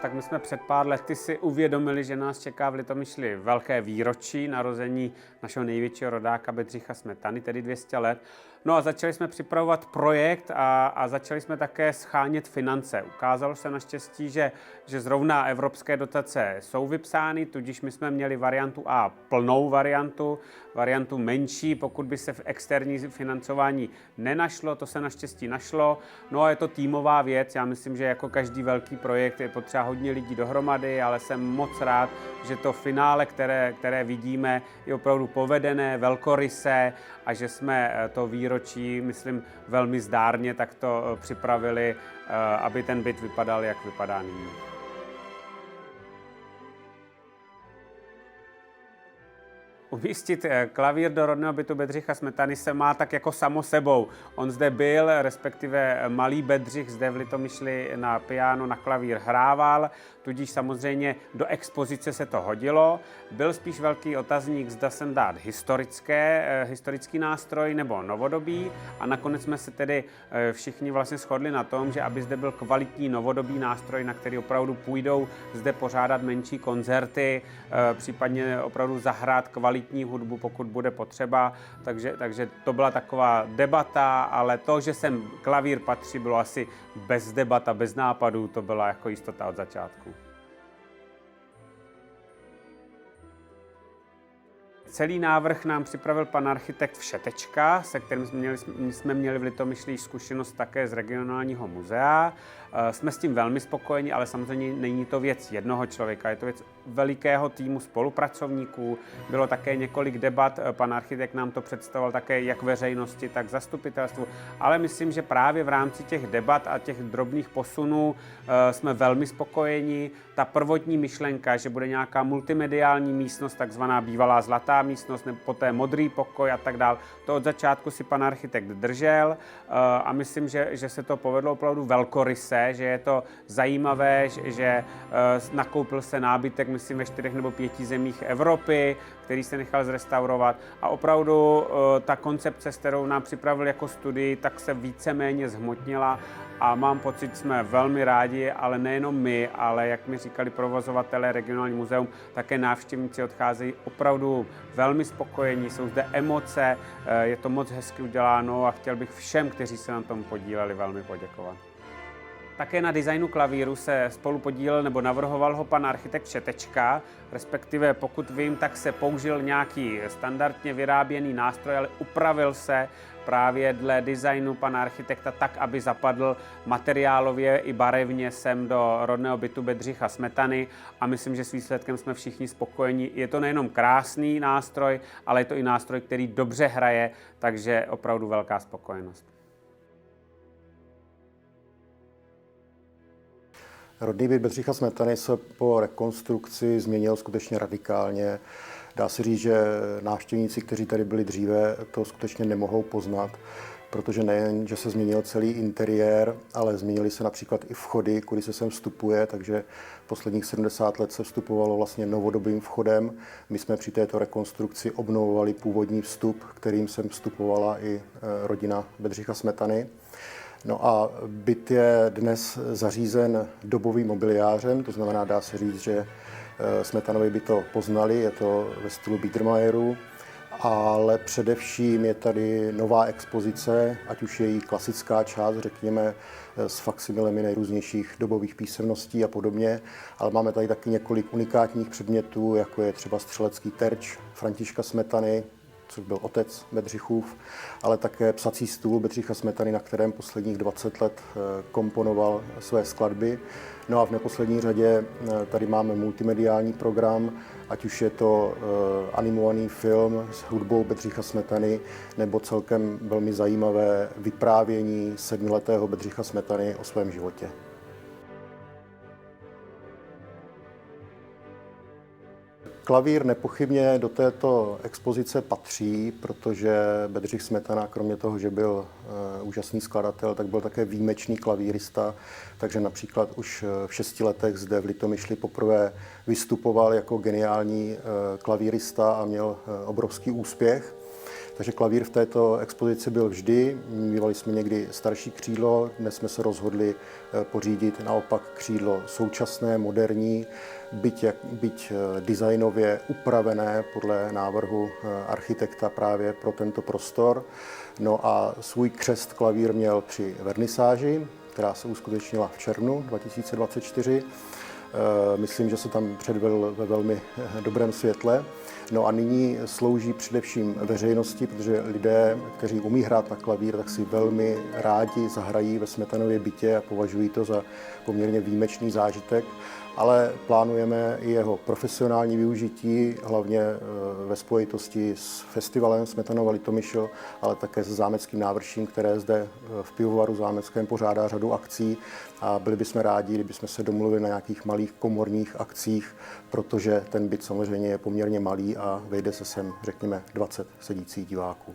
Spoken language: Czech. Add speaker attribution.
Speaker 1: Tak my jsme před pár lety si uvědomili, že nás čeká v Litomyšli velké výročí narození našeho největšího rodáka Bedřicha Smetany, tedy 200 let. No a začali jsme připravovat projekt a začali jsme také schánět finance. Ukázalo se naštěstí, že zrovna evropské dotace jsou vypsány, tudíž my jsme měli variantu A, plnou variantu menší, pokud by se v externí financování nenašlo, to se naštěstí našlo. No a je to týmová věc, já myslím, že jako každý velký projekt je potřeba hodně lidí dohromady, ale jsem moc rád, že to finále, které vidíme, je opravdu povedené, velkorysé a že jsme to výročí, myslím, velmi zdárně takto připravili, aby ten byt vypadal, jak vypadá nyní. Umístit klavír do rodného bytu Bedřicha Smetany se má tak jako samo sebou. On zde byl, respektive malý Bedřich zde v Litomyšli na piano, na klavír hrával, tudíž samozřejmě do expozice se to hodilo. Byl spíš velký otazník, zda sem dát historický nástroj nebo novodobý a nakonec jsme se tedy všichni vlastně shodli na tom, že aby zde byl kvalitní novodobý nástroj, na který opravdu půjdou zde pořádat menší koncerty, případně opravdu zahrát kvalitní hudbu, pokud bude potřeba. Takže to byla taková debata, ale to, že sem klavír patří, bylo asi bez debat a bez nápadů, to byla jako jistota od začátku. Celý návrh nám připravil pan architekt Všetečka, se kterým jsme měli v Litomyšli zkušenost také z regionálního muzea. Jsme s tím velmi spokojeni, ale samozřejmě není to věc jednoho člověka, je to věc velikého týmu spolupracovníků. Bylo také několik debat, pan architekt nám to představoval také jak veřejnosti, tak zastupitelstvu, ale myslím, že právě v rámci těch debat a těch drobných posunů jsme velmi spokojeni. Ta prvotní myšlenka, že bude nějaká multimediální místnost, takzvaná bývalá zlatá místnost, nebo poté modrý pokoj a tak dál, to od začátku si pan architekt držel a myslím, že se to povedlo opravdu velkoryse, že je to zajímavé, že nakoupil se nábytek, myslím, ve 4 nebo 5 zemích Evropy, který se nechal zrestaurovat a opravdu ta koncepce, s kterou nám připravil jako studii, tak se víceméně zhmotnila a mám pocit, jsme velmi rádi, ale nejenom my, ale jak mi říkali provozovatelé regionální muzeum, také návštěvníci odcházejí opravdu velmi spokojení, jsou zde emoce, je to moc hezky uděláno a chtěl bych všem, kteří se na tom podíleli, velmi poděkovat. Také na designu klavíru se spolu podílel nebo navrhoval ho pan architekt Všetečka, respektive pokud vím, tak se použil nějaký standardně vyráběný nástroj, ale upravil se právě dle designu pana architekta tak, aby zapadl materiálově i barevně sem do rodného bytu Bedřicha Smetany a myslím, že s výsledkem jsme všichni spokojeni. Je to nejenom krásný nástroj, ale je to i nástroj, který dobře hraje, takže opravdu velká spokojenost.
Speaker 2: Rodný byt Bedřicha Smetany se po rekonstrukci změnil skutečně radikálně. Dá se říct, že návštěvníci, kteří tady byli dříve, to skutečně nemohou poznat, protože nejen, že se změnil celý interiér, ale změnily se například i vchody, kudy se sem vstupuje, takže posledních 70 let se vstupovalo vlastně novodobým vchodem. My jsme při této rekonstrukci obnovovali původní vstup, kterým sem vstupovala i rodina Bedřicha Smetany. No a byt je dnes zařízen dobovým mobiliářem, to znamená, dá se říct, že Smetanovi by to poznali, je to ve stylu Biedermeieru, ale především je tady nová expozice, ať už je její klasická část, řekněme, s faksimilemi nejrůznějších dobových písemností a podobně, ale máme tady taky několik unikátních předmětů, jako je třeba střelecký terč Františka Smetany, což byl otec Bedřichův, ale také psací stůl Bedřicha Smetany, na kterém posledních 20 let komponoval své skladby. No a v neposlední řadě tady máme multimediální program, ať už je to animovaný film s hudbou Bedřicha Smetany, nebo celkem velmi zajímavé vyprávění 7letého Bedřicha Smetany o svém životě. Klavír nepochybně do této expozice patří, protože Bedřich Smetana, kromě toho, že byl úžasný skladatel, tak byl také výjimečný klavírista, takže například už v 6 letech zde v Litomyšli poprvé vystupoval jako geniální klavírista a měl obrovský úspěch. Takže klavír v této expozici byl vždy. Mívali jsme někdy starší křídlo, dnes jsme se rozhodli pořídit naopak křídlo současné, moderní, byť designově upravené podle návrhu architekta právě pro tento prostor. No a svůj křest klavír měl při vernisáži, která se uskutečnila v červnu 2024. Myslím, že se tam předvedl ve velmi dobrém světle. No a nyní slouží především veřejnosti, protože lidé, kteří umí hrát na klavír, tak si velmi rádi zahrají ve Smetanově bytě a považují to za poměrně výjimečný zážitek. Ale plánujeme i jeho profesionální využití, hlavně ve spojitosti s festivalem Smetanova Litomyšl, ale také se zámeckým návrším, které zde v pivovaru zámeckém pořádá řadu akcí. A byli bychom rádi, kdybychom se domluvili na nějakých malých komorních akcích, protože ten byt samozřejmě je poměrně malý a vejde se sem, řekněme, 20 sedících diváků.